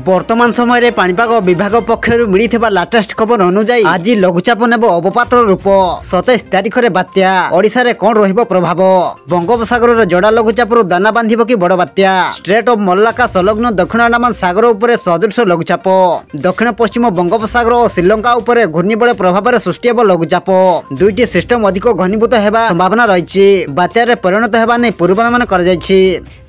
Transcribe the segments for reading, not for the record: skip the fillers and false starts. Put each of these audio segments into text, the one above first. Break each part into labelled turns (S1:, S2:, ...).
S1: बर्तमान समय पाणीपाग विभाग पक्षर मिलता लाटेस्ट खबर अनुजाई आज लघुचाप नेब अवपातर रूप 27 तारिख में बात्या ओडिशा रे कौन रहिबो प्रभाव बंगोपसागर जड़ा लघुचाप दाना बांधिब कि बड़ बात्या स्ट्रेट ऑफ मल्लाका संलग्न दक्षिण अंडमान सागर उपर सदृश लघुचाप दक्षिण पश्चिम बंगोपसागर और श्रीलंका उपर घूर्णिबल प्रभाव सृष्टि हेब लघुचाप दुईटी सिस्टम अधिक घनीभूत हेबा संभावना रही बात्यार परिणत हेबा नै पूर्वानुमान कर जायछि।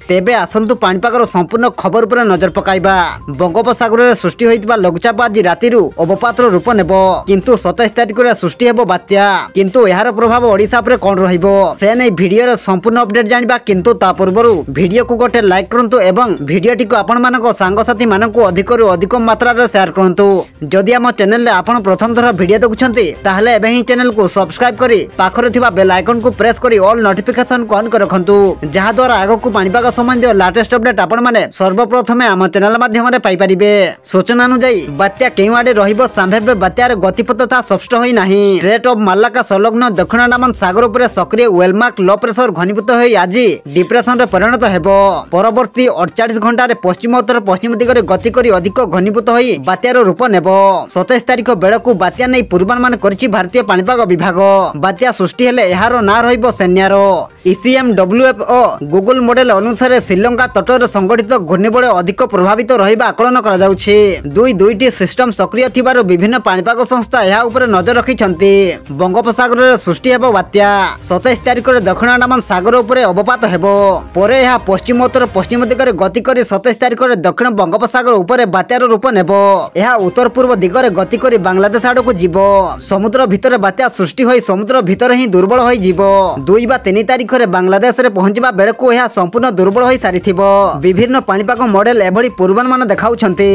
S1: तेबे आसंतु पाणीपागर संपूर्ण खबर पर नजर पकाइबा बंगोपसागर में सृष्टि होइतिबा लघुचाप आज राति अवपातर रूप नेब किंतु 27 तारिख में सृष्टि हेब बात्या किंतु यार प्रभाव ओडिशा पर कौन रहिबो से नै भिडियो संपूर्ण अपडेट जानिबा किंतु ता पूर्वरु भिडियो को गोटे लाइक करंतु एवं भिडियोटी को आपण मानको सांगसाथी मानको अधिकरु अधिक मात्रा रे शेयर करंतु। जदि हम चैनल रे आपण प्रथम थर भिडियो देखुछंती ताहले एबे ही चैनल को सब्सक्राइब करी पाखरे थिबा बेल आइकन को प्रेस करी ऑल नोटिफिकेशन को ऑन कर रखंतु जहा द्वारा आगो को पाणीपाग संबंधी लाटेस्ट अपडेट आपण माने सर्वप्रथमे आम चैनल माध्यम रे पाई परिबे। सूचना अनुसार बात्या केउ आडे रहिबो संभाव्य बात्यार गतिपथ ता स्पष्ट होई नाही। स्ट्रेट ऑफ मल्लाका संलग्न दक्षिण अंडमान सागर उपर सक्रिय वेलमार्क लो प्रेशर घनीभूत होई आज डिप्रेशन रे परिणत हेबो परवर्ती 48 घंटा रे पश्चिम उत्तर पश्चिम दिगरे गति करी अधिक घनीभूत होई बात्यार रूप नेबो 27 तारिख बेलकु बात्या नै पूर्वानुमान करछि भारतीय पाणीपाग विभाग। बात्या सृष्टि हेले एहारो ना रहिबो सेन्यारो ECMWF गूगल मॉडल अनुसार श्रीलंका तटर संगठित घूर्णिबल अधिक प्रभावित रहिबा आकलन करा जाउछि। दुईटी सिस्टम सक्रिय थिबारो विभिन्न पाणीपाग संस्था एहा उपर नजर रखिछन्ति। बंगोपसागर रे सृष्टि हेबो बात्या 27 तारिख रे दक्षिण अंडमान सागर उपर अवपात हेबो परे एहा पश्चिम उत्तर पश्चिम दिगरे गति करी 27 तारिख रे दक्षिण बंगोपसागर उपर बात्यार रूप नेबो एहा उत्तर पूर्व दिगरे गति करी बांग्लादेश आडकु जीवो समुद्र भितर बात्या सृष्टि होई समुद्र भितर ही दुर्बल होई जीवो 2 बा 3 तारिख रे बांग्लादेश रे पहुंचबा बेलकु एहा संपूर्ण दुर्बल होई सारिथिबो। विभिन्न पाणीपाग मॉडल एभली पूर्वानुमान देखाउछन्ति।